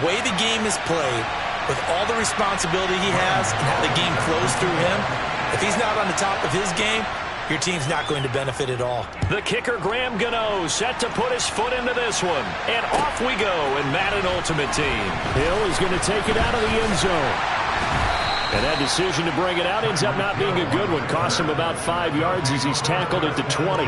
way the game is played, with all the responsibility he has and how the game flows through him, if he's not on the top of his game, your team's not going to benefit at all. The kicker, Graham Gano, set to put his foot into this one. And off we go in Madden Ultimate Team. Hill is going to take it out of the end zone. And that decision to bring it out ends up not being a good one. Cost him about 5 yards as he's tackled at the 20.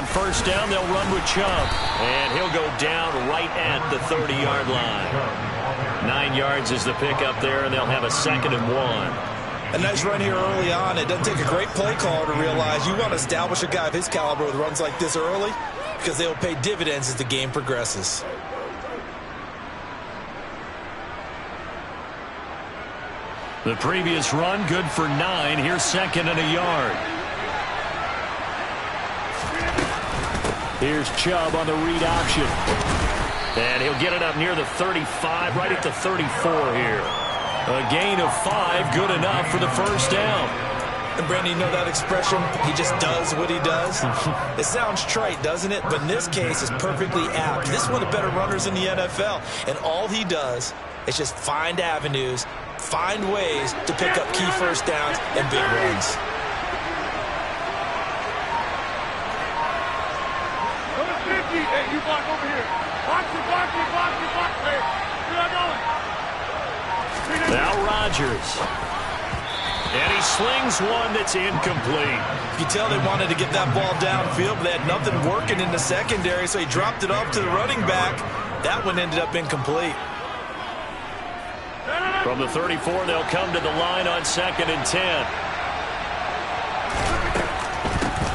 First down, they'll run with Chubb. And he'll go down right at the 30-yard line. 9 yards is the pickup there, and they'll have a 2nd and 1. A nice run here early on. It doesn't take a great play caller to realize you want to establish a guy of his caliber with runs like this early, because they will pay dividends as the game progresses. The previous run, good for 9. Here's 2nd and a yard. Here's Chubb on the read option. And he'll get it up near the 35, right at the 34 here. A gain of 5, good enough for the first down. And Brandon, you know that expression, he just does what he does? It sounds trite, doesn't it? But in this case, it's perfectly apt. This is one of the better runners in the NFL. And all he does is just find avenues, find ways to pick up key first downs and big runs. Hey, you block over here. Box it, box it, box it, box it. Where are you going? Now Rodgers. And he slings one that's incomplete. You can tell they wanted to get that ball downfield, but they had nothing working in the secondary, so he dropped it off to the running back. That one ended up incomplete. From the 34, they'll come to the line on 2nd and 10.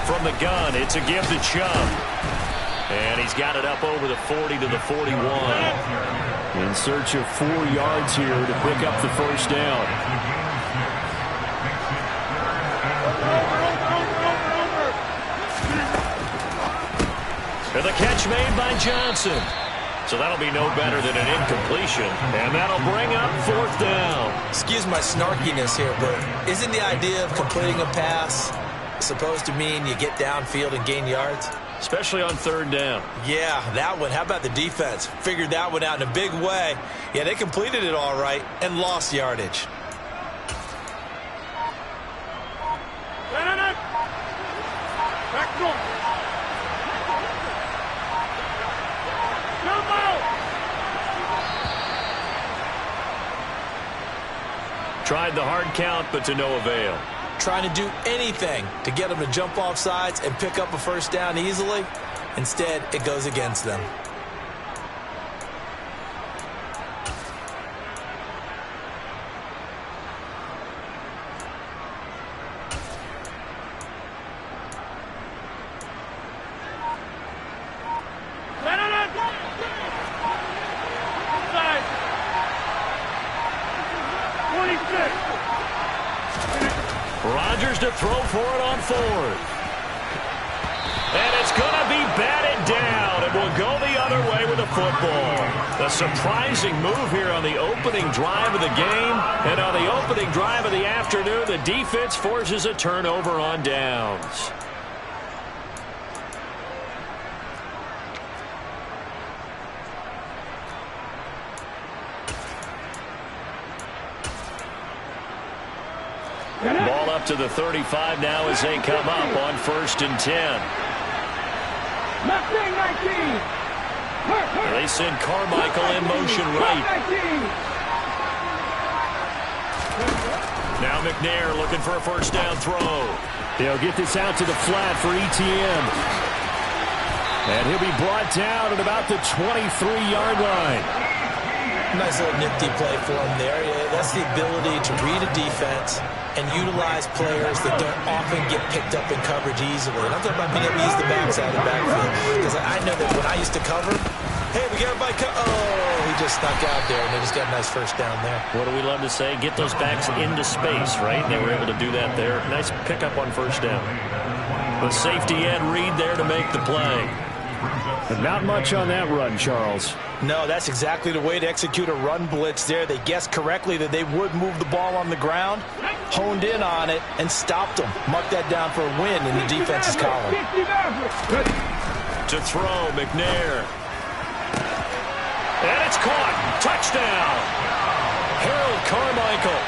From the gun, it's a give to Chubb. And he's got it up over the 40 to the 41. In search of 4 yards here to pick up the first down. And the catch made by Johnson. So that'll be no better than an incompletion. And that'll bring up 4th down. Excuse my snarkiness here, but isn't the idea of completing a pass supposed to mean you get downfield and gain yards? Especially on 3rd down. Yeah, that one. How about the defense? Figured that one out in a big way. Yeah, they completed it all right and lost yardage. Back door. Tried the hard count, but to no avail. Trying to do anything to get them to jump off sides and pick up a first down easily. Instead, it goes against them. Rodgers to throw for it on 4th. And it's going to be batted down. It will go the other way with the football. A surprising move here on the opening drive of the game. And on the opening drive of the afternoon, the defense forces a turnover on downs. Ball up to the 35 now as they come up on 1st and 10. They send Carmichael in motion right. Now McNair looking for a first down throw. They'll get this out to the flat for ETN. And he'll be brought down at about the 23-yard line. Nice little nifty play for him there. That's the ability to read a defense and utilize players that don't often get picked up in coverage easily. And I'm talking about being able to use the backside of the backfield. Because I know that when I used to cover, hey, we got everybody he just snuck out there, and they just got a nice first down there. What do we love to say? Get those backs into space, right? They were able to do that there. Nice pickup on first down. The safety Ed Reed there to make the play. But not much on that run, Charles. No, that's exactly the way to execute a run blitz there. They guessed correctly that they would move the ball on the ground, honed in on it, and stopped them. Marked that down for a win in the defense's column. To throw, McNair. And it's caught. Touchdown. Harold Carmichael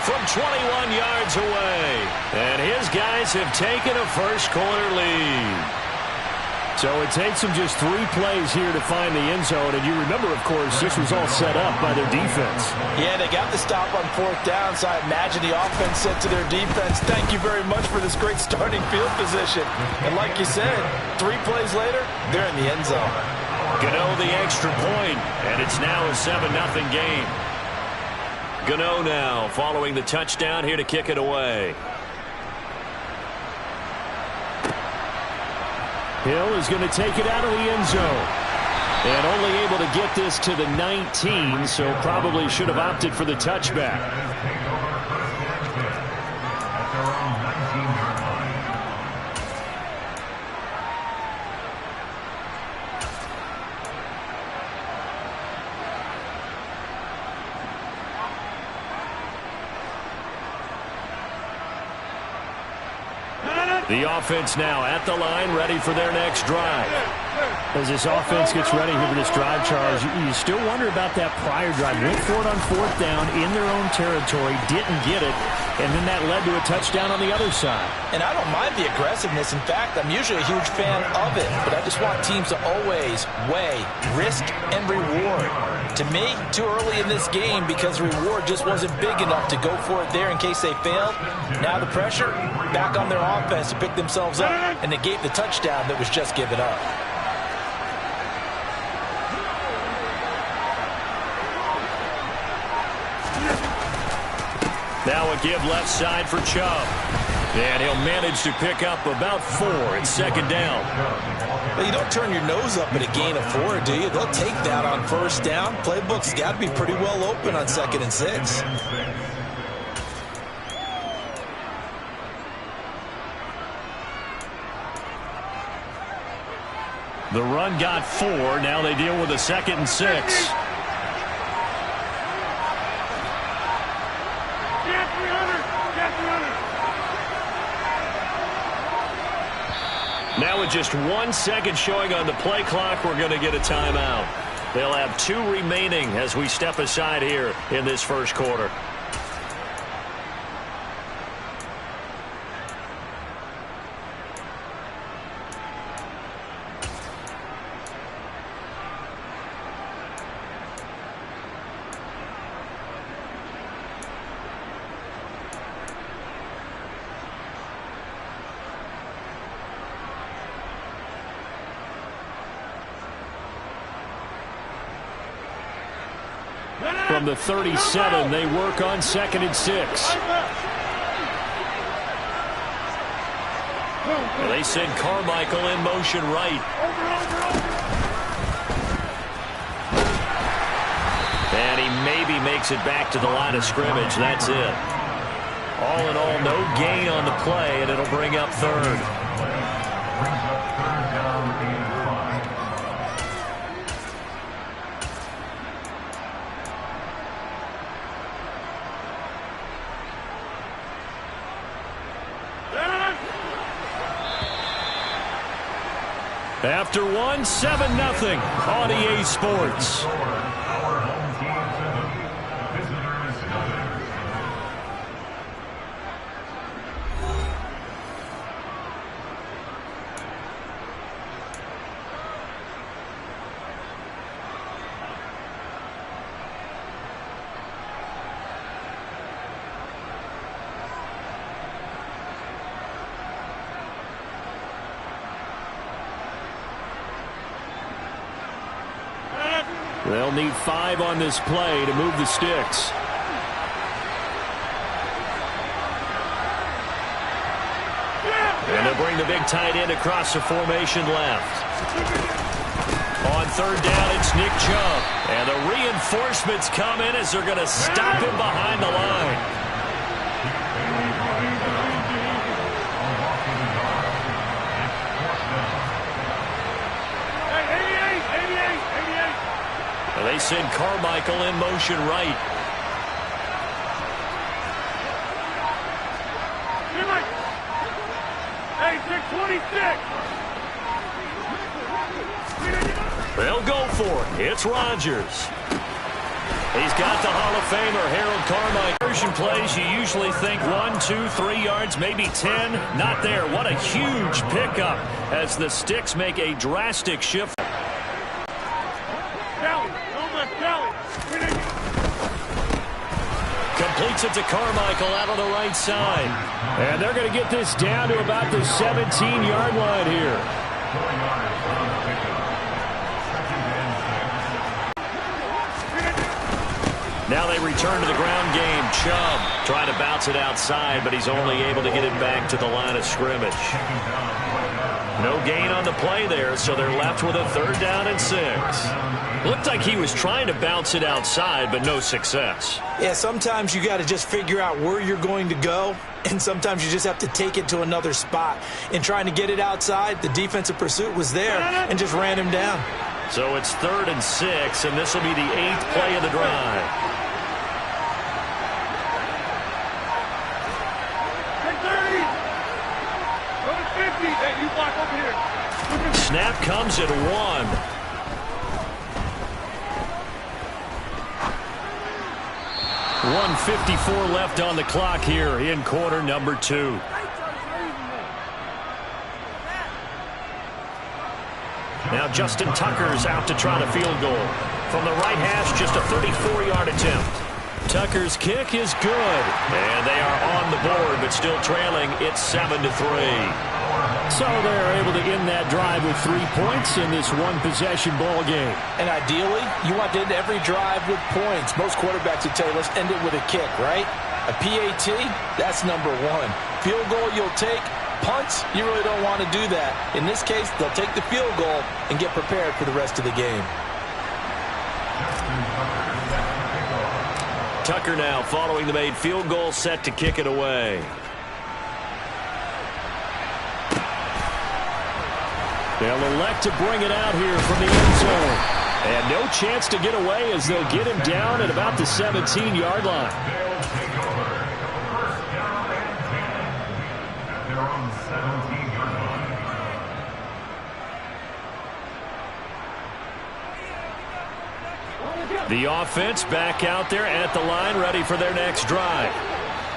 from 21 yards away. And his guys have taken a first-quarter lead. So it takes them just 3 plays here to find the end zone. And you remember, of course, this was all set up by their defense. Yeah, they got the stop on 4th down, so I imagine the offense said to their defense, thank you very much for this great starting field position. And like you said, 3 plays later, they're in the end zone. Gano the extra point, and it's now a 7-0 game. Gano now following the touchdown here to kick it away. Hill is going to take it out of the end zone. And only able to get this to the 19, so probably should have opted for the touchback. The offense now at the line, ready for their next drive. As this offense gets ready here for this drive, Charles, you still wonder about that prior drive. Went for it on 4th down in their own territory, didn't get it, and then that led to a touchdown on the other side. And I don't mind the aggressiveness. In fact, I'm usually a huge fan of it, but I just want teams to always weigh risk and reward. To me, too early in this game because reward just wasn't big enough to go for it there in case they failed. Now the pressure back on their offense to pick themselves up and negate the touchdown that was just given up. Now a give left side for Chubb. And he'll manage to pick up about 4. It's 2nd down. Well, you don't turn your nose up at a gain of 4, do you? They'll take that on 1st down. Playbook's got to be pretty well open on 2nd and 6. The run got 4. Now they deal with a 2nd and 6. Now with just 1 second showing on the play clock, we're going to get a timeout. They'll have 2 remaining as we step aside here in this first quarter. From the 37, they work on 2nd and 6. They send Carmichael in motion right. And he maybe makes it back to the line of scrimmage. That's it. All in all, no gain on the play, and it'll bring up 3rd. After 1, 7-0 on EA Sports. They'll need 5 on this play to move the sticks. And they'll bring the big tight end across the formation left. On third down, it's Nick Chubb. And the reinforcements come in as they're going to stop him behind the line. Hey, 88. And they send Carmichael in motion right. Hey, 626. They'll go for it. It's Rodgers. He's got the Hall of Famer, Harold Carmichael. Conversion plays, you usually think 1, 2, 3 yards, maybe 10. Not there. What a huge pickup as the Sticks make a drastic shift. Completes it to Carmichael out on the right side. And they're going to get this down to about the 17-yard line here. Now they return to the ground game. Chubb trying to bounce it outside, but he's only able to get it back to the line of scrimmage. No gain on the play there, so they're left with a 3rd down and 6. Looked like he was trying to bounce it outside, but no success. Yeah, sometimes you got to just figure out where you're going to go, and sometimes you just have to take it to another spot. In trying to get it outside, the defensive pursuit was there and just ran him down. So it's 3rd and 6, and this will be the 8th play of the drive. Snap comes at 1. 1:54 left on the clock here in quarter number 2. Now Justin Tucker's out to try the field goal. From the right hash, just a 34-yard attempt. Tucker's kick is good. And they are on the board, but still trailing. It's 7-3. So they're able to end that drive with 3 points in this one-possession ball game. And ideally, you want to end every drive with points. Most quarterbacks would tell you, let's end it with a kick, right? A PAT, that's number 1. Field goal you'll take. Punts, you really don't want to do that. In this case, they'll take the field goal and get prepared for the rest of the game. Tucker now following the made field goal, set to kick it away. They'll elect to bring it out here from the end zone. And no chance to get away as they'll get him down at about the 17-yard line. The offense back out there at the line, ready for their next drive.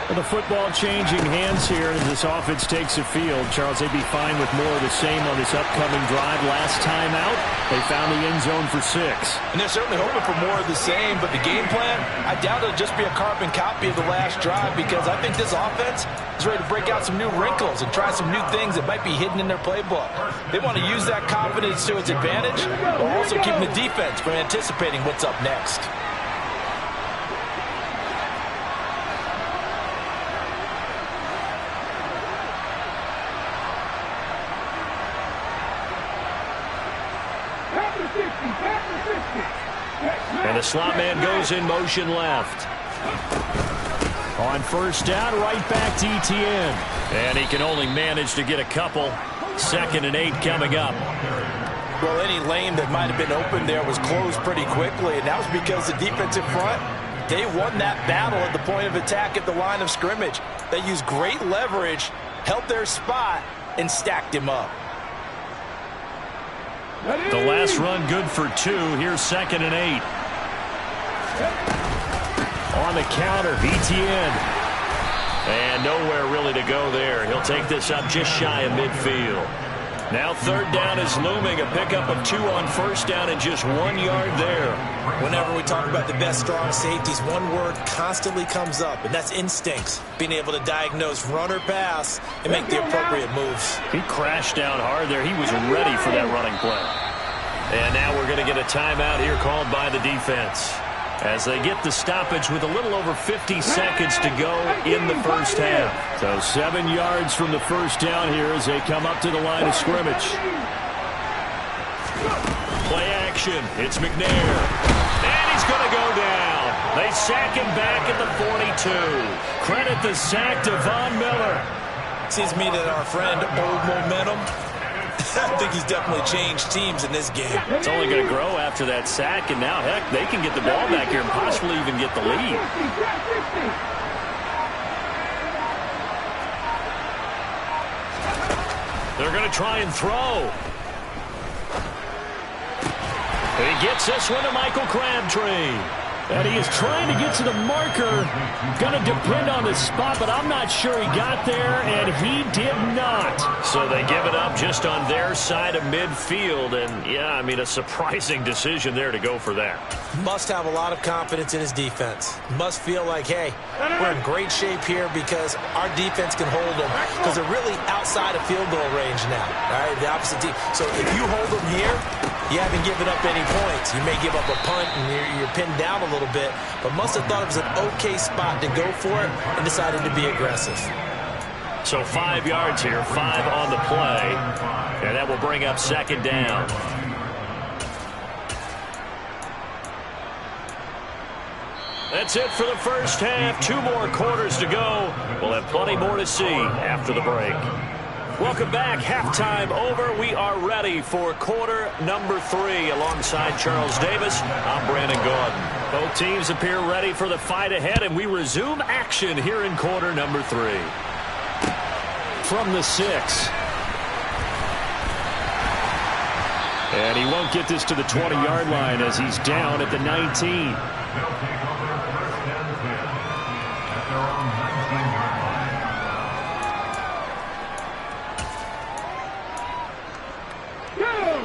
Well, the football changing hands here as this offense takes the field. Charles, they'd be fine with more of the same on this upcoming drive. Last time out, they found the end zone for 6. And they're certainly hoping for more of the same, but the game plan, I doubt it'll just be a carbon copy of the last drive, because I think this offense is ready to break out some new wrinkles and try some new things that might be hidden in their playbook. They want to use that confidence to its advantage, while also keeping the defense from anticipating what's up next. And the slot man goes in motion left. On 1st down, right back to Etienne. And he can only manage to get a couple. 2nd and 8 coming up. Well, any lane that might have been open there was closed pretty quickly, and that was because the defensive front, they won that battle at the point of attack at the line of scrimmage. They used great leverage, held their spot, and stacked him up. The last run good for 2. Here's 2nd and 8. On the counter, Etienne. And nowhere really to go there. He'll take this up just shy of midfield. Now 3rd down is looming. A pickup of 2 on 1st down and just 1 yard there. Whenever we talk about the best strong safeties, one word constantly comes up, and that's instincts. Being able to diagnose run or pass and make the appropriate moves. He crashed down hard there. He was ready for that running play. And now we're going to get a timeout here called by the defense as they get the stoppage with a little over 50 seconds to go in the first half. So 7 yards from the first down here as they come up to the line of scrimmage. Play action. It's McNair. And he's going to go down. They sack him back at the 42. Credit the sack to Von Miller. Seems to me that our friend, Old Momentum, I think he's definitely changed teams in this game. It's only going to grow after that sack, and now, heck, they can get the ball back here and possibly even get the lead. They're going to try and throw. He gets this one to Michael Crabtree. And he is trying to get to the marker. Going to depend on the spot, but I'm not sure he got there, and he did not. So they give it up just on their side of midfield. And, yeah, I mean, a surprising decision there to go for that. Must have a lot of confidence in his defense. Must feel like, hey, we're in great shape here because our defense can hold them because they're really outside of field goal range now. All right, the opposite team. So if you hold them here, you haven't given up any points. You may give up a punt and you're pinned down a little bit, but must have thought it was an okay spot to go for it and decided to be aggressive. So 5 yards here, 5 on the play, and that will bring up second down. That's it for the first half. 2 more quarters to go. We'll have plenty more to see after the break. Welcome back. Halftime over. We are ready for quarter number 3 alongside Charles Davis. I'm Brandon Gaudin. Both teams appear ready for the fight ahead, and we resume action here in quarter number 3. From the 6. And he won't get this to the 20-yard line as he's down at the 19.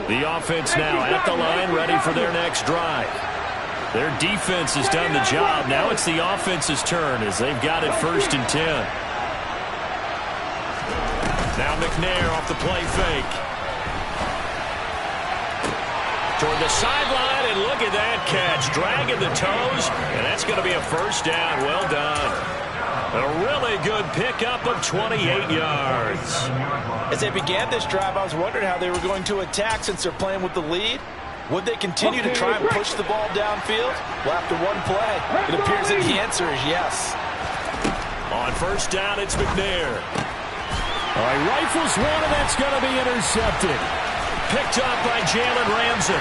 The offense now at the line, ready for their next drive. Their defense has done the job. Now it's the offense's turn as they've got it 1st and 10. Now McNair off the play fake. Toward the sideline, and look at that catch. Dragging the toes, and that's going to be a first down. Well done. A really good pickup of 28 yards. As they began this drive, I was wondering how they were going to attack since they're playing with the lead. Would they continue to try and push the ball downfield? Well, after one play, it appears that the answer is yes. On first down, it's McNair. All right, rifles one, and that's going to be intercepted. Picked up by Jalen Ramsey.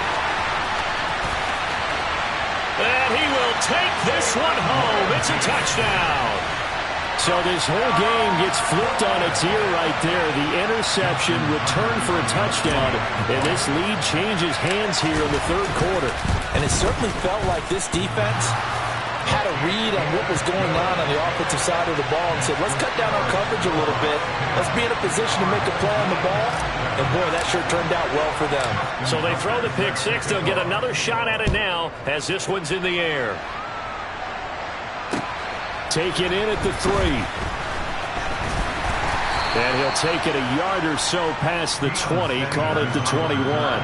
And he will take this one home. It's a touchdown. So this whole game gets flipped on its ear right there. The interception returned for a touchdown, and this lead changes hands here in the 3rd quarter. And it certainly felt like this defense had a read on what was going on the offensive side of the ball and said, let's cut down our coverage a little bit. Let's be in a position to make a play on the ball. And, boy, that sure turned out well for them. So they throw the pick 6. They'll get another shot at it now as this one's in the air. Taken in at the 3. And he'll take it a yard or so past the 20, call it the 21.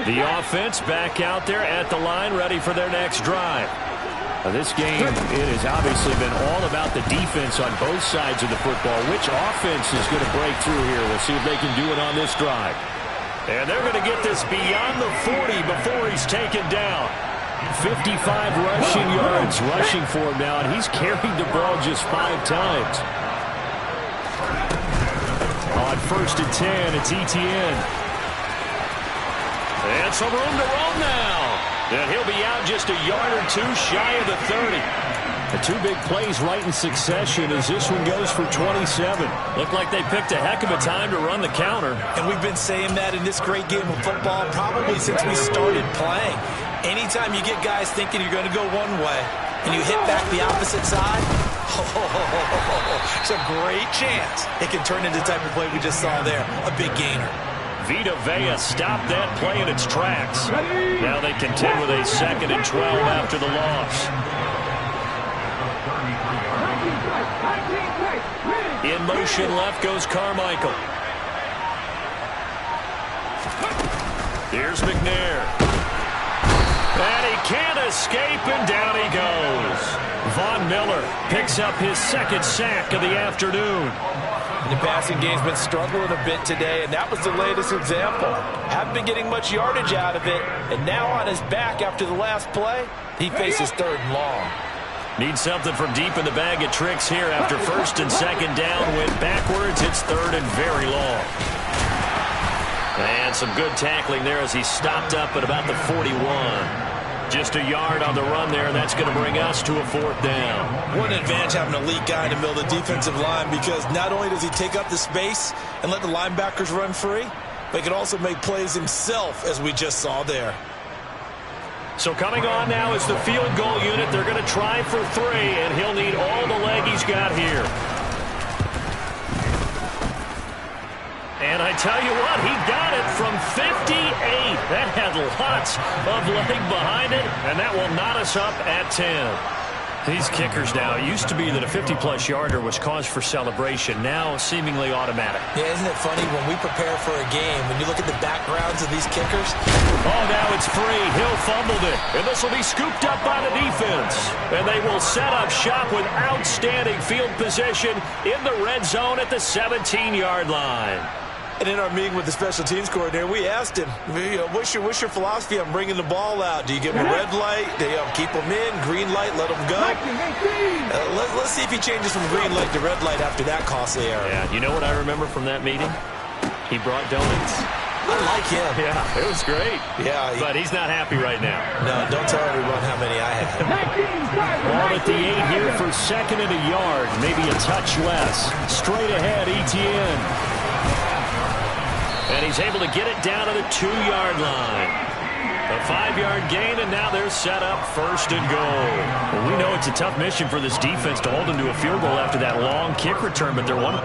The offense back out there at the line, ready for their next drive. This game, it has obviously been all about the defense on both sides of the football. Which offense is going to break through here? We'll see if they can do it on this drive. And they're going to get this beyond the 40 before he's taken down. 55 rushing yards rushing for him now, and he's carried the ball just 5 times. On 1st and 10, it's ETN. And some room to roam now. And he'll be out just a yard or 2 shy of the 30. The 2 big plays right in succession as this one goes for 27. Looked like they picked a heck of a time to run the counter. And we've been saying that in this great game of football probably since we started playing. Anytime you get guys thinking you're going to go one way and you hit back the opposite side, It's a great chance it can turn into the type of play we just saw there, a big gainer. Vita Vea stopped that play in its tracks. Now they contend with a 2nd and 12 after the loss. In motion left goes Carmichael. Here's McNair. And he can't escape, and down he goes. Von Miller picks up his 2nd sack of the afternoon. The passing game's been struggling a bit today, and that was the latest example. Haven't been getting much yardage out of it, and now on his back after the last play, he faces 3rd and long. Needs something from deep in the bag of tricks here after 1st and 2nd down. Went backwards. It's 3rd and very long. And some good tackling there as he stopped up at about the 41. Just a yard on the run there, and that's going to bring us to a 4th down. One advantage having an elite guy in the middle of the defensive line, because not only does he take up the space and let the linebackers run free, but he can also make plays himself, as we just saw there. So coming on now is the field goal unit. They're going to try for 3, and he'll need all the leg he's got here. And I tell you what, he got it from 58. That had lots of leg behind it, and that will knot us up at 10. These kickers now, it used to be that a 50-plus yarder was cause for celebration. Now seemingly automatic. Yeah, isn't it funny when we prepare for a game, when you look at the backgrounds of these kickers? Oh, now it's free. Hill fumbled it, and this will be scooped up by the defense. And they will set up shop with outstanding field position in the red zone at the 17-yard line. And in our meeting with the special teams coordinator, we asked him, what's your philosophy on bringing the ball out? Do you give him a red light? Do you keep them in? Green light, let them go? Let's see if he changes from green light to red light after that costly error. Yeah, you know what I remember from that meeting? He brought donuts. I like him. Yeah, it was great. Yeah. But he's not happy right now. No, don't tell everyone how many I had. Ball at the 8 here for 2nd and a yard. Maybe a touch less. Straight ahead, Etienne. And he's able to get it down to the 2-yard line. A 5-yard gain, and now they're set up 1st and goal. Well, we know it's a tough mission for this defense to hold them to a field goal after that long kick return, but they're one.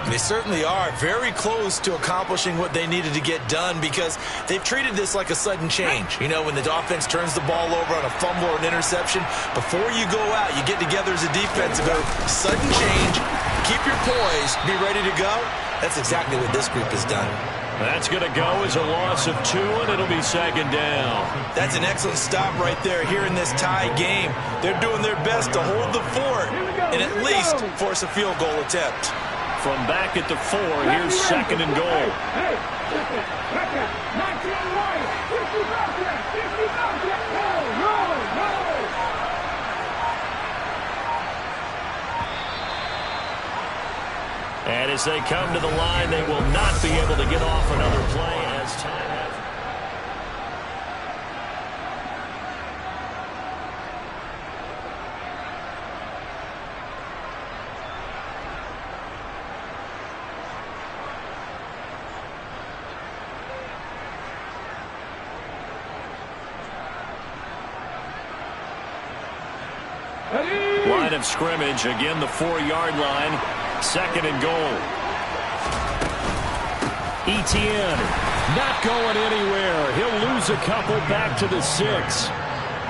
They certainly are very close to accomplishing what they needed to get done, because they've treated this like a sudden change. You know, when the offense turns the ball over on a fumble or an interception, before you go out, you get together as a defense and go, sudden change, keep your poise, be ready to go. That's exactly what this group has done. That's going to go as a loss of 2, and it'll be 2nd down. That's an excellent stop right there here in this tie game. They're doing their best to hold the fort and at least force a field goal attempt. From back at the 4, here's 2nd and goal. And as they come to the line, they will not be able to get off another play as time. Line of scrimmage, again the 4-yard line, 2nd and goal. Etienne not going anywhere. He'll lose a couple back to the 6.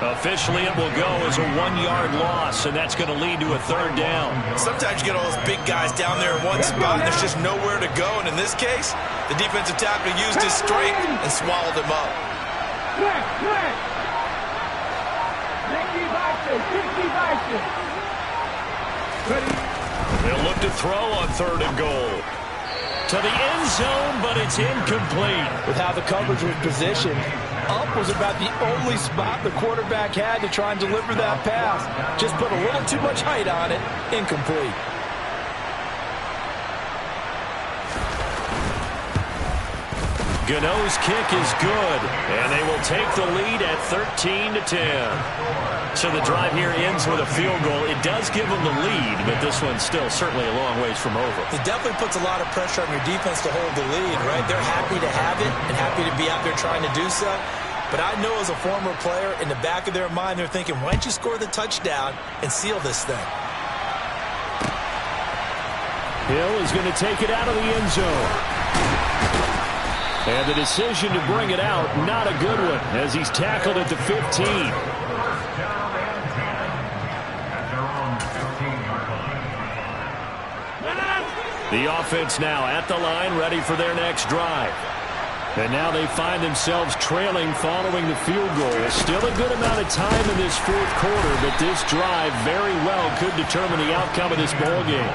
Officially, it will go as a 1-yard loss, and that's going to lead to a 3rd down. Sometimes you get all those big guys down there in one spot, and there's just nowhere to go. And in this case, the defensive tackle used his strength and swallowed him up. They'll look to throw on 3rd and goal. To the end zone, but it's incomplete. With how the coverage was positioned, up was about the only spot the quarterback had to try and deliver that pass. Just put a little too much height on it. Incomplete. Gano's kick is good, and they will take the lead at 13-10. So the drive here ends with a field goal. It does give them the lead, but this one's still certainly a long ways from over. It definitely puts a lot of pressure on your defense to hold the lead, right? They're happy to have it and happy to be out there trying to do so. But I know as a former player, in the back of their mind, they're thinking, why don't you score the touchdown and seal this thing? Hill is going to take it out of the end zone. And the decision to bring it out, not a good one, as he's tackled at the 15. The offense now at the line, ready for their next drive. And now they find themselves trailing following the field goal. Still a good amount of time in this fourth quarter, but this drive very well could determine the outcome of this ball game.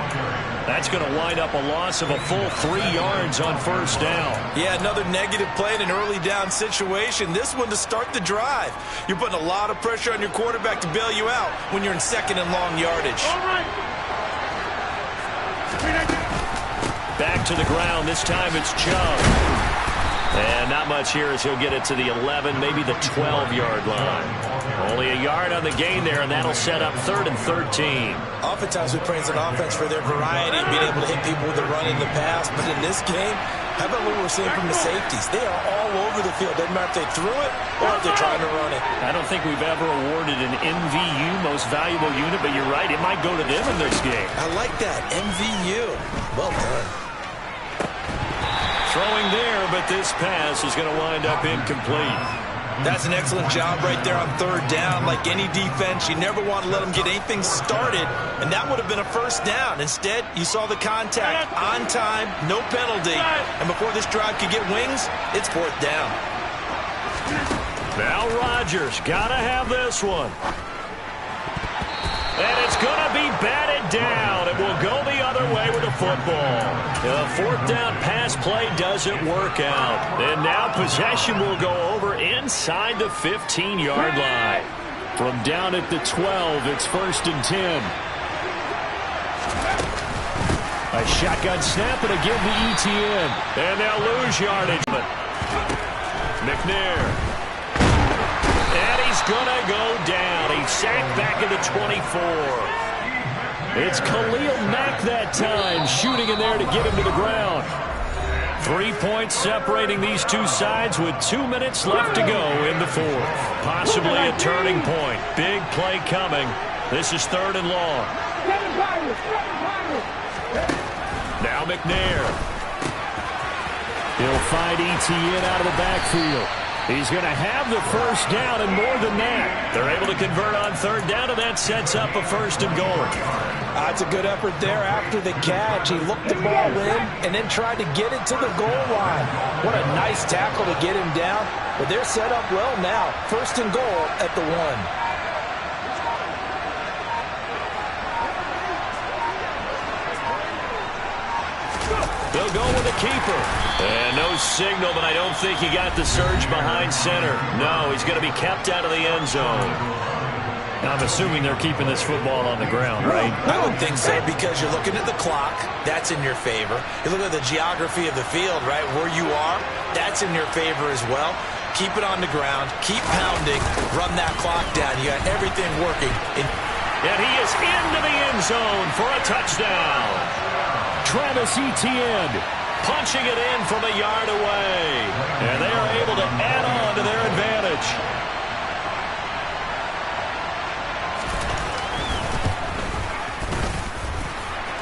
That's going to wind up a loss of a full 3 yards on first down. Yeah, another negative play in an early down situation. This one to start the drive. You're putting a lot of pressure on your quarterback to bail you out when you're in second and long yardage. All right. Back to the ground. This time it's Chubb. And not much here as he'll get it to the 11, maybe the 12-yard line. Only a yard on the gain there, and that'll set up 3rd and 13. Oftentimes we praise an offense for their variety and being able to hit people with the run in the pass. But in this game, how about what we're seeing from the safeties? They are all over the field. Doesn't matter if they threw it or if they're trying to run it. I don't think we've ever awarded an MVU, most valuable unit, but you're right, it might go to them in this game. I like that, MVU. Well done. Throwing there, but this pass is going to wind up incomplete. That's an excellent job right there on 3rd down. Like any defense, you never want to let them get anything started, and that would have been a first down. Instead, you saw the contact on time, no penalty, and before this drive could get wings, it's 4th down. Now Rodgers got to have this one. And it's going to be batted down. It will go the other way with the football. The 4th down pass play doesn't work out. And now possession will go over inside the 15-yard line. From down at the 12, it's 1st and 10. A shotgun snap and a give to ETN. And they'll lose yardage. McNair. And he's going to go down. He's sacked back at the 24. It's Khalil Mack that time, shooting in there to get him to the ground. 3 points separating these two sides with 2 minutes left to go in the fourth. Possibly a turning point. Big play coming. This is 3rd and long. Now McNair. He'll find ETN out of the backfield. He's going to have the first down and more than that. They're able to convert on 3rd down, and that sets up a 1st and goal. That's a good effort there after the catch. He looked the ball in and then tried to get it to the goal line. What a nice tackle to get him down. But they're set up well now. 1st and goal at the 1. They'll go with the keeper. And no signal, but I don't think he got the surge behind center. No, he's going to be kept out of the end zone. I'm assuming they're keeping this football on the ground, right? I would think so, because you're looking at the clock. That's in your favor. You look at the geography of the field, right, where you are. That's in your favor as well. Keep it on the ground. Keep pounding. Run that clock down. You got everything working. And he is into the end zone for a touchdown. Travis Etienne punching it in from a yard away. And they are able to add on to their advantage.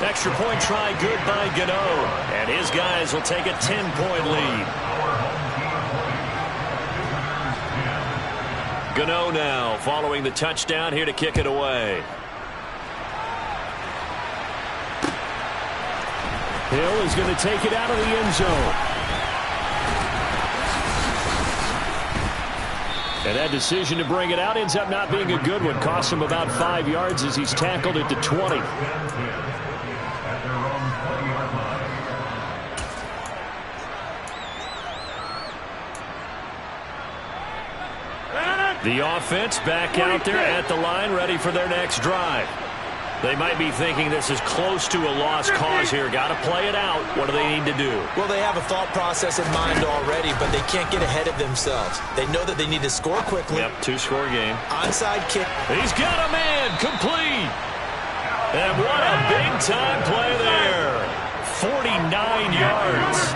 Extra point try good by Gano. And his guys will take a 10-point lead. Gano now following the touchdown here to kick it away. Hill is going to take it out of the end zone. And that decision to bring it out ends up not being a good one. Costs him about 5 yards as he's tackled at the 20. The offense back out there at the line, ready for their next drive. They might be thinking this is close to a lost cause here. Got to play it out. What do they need to do? Well, they have a thought process in mind already, but they can't get ahead of themselves. They know that they need to score quickly. Yep, two-score game. Onside kick. He's got a man, complete. And what a big-time play there. 49 yards.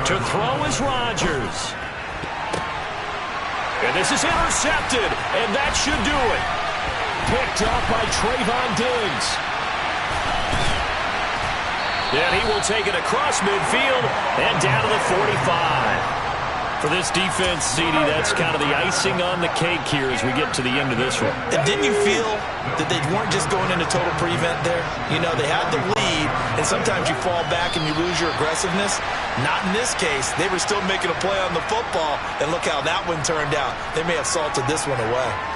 To throw is Rodgers. And this is intercepted, and that should do it. Picked up by Trayvon Diggs. And he will take it across midfield and down to the 45. For this defense, CD, that's kind of the icing on the cake here as we get to the end of this one. And didn't you feel that they weren't just going into total prevent there? You know, they had the lead, and sometimes you fall back and you lose your aggressiveness. Not in this case. They were still making a play on the football, and look how that one turned out. They may have salted this one away.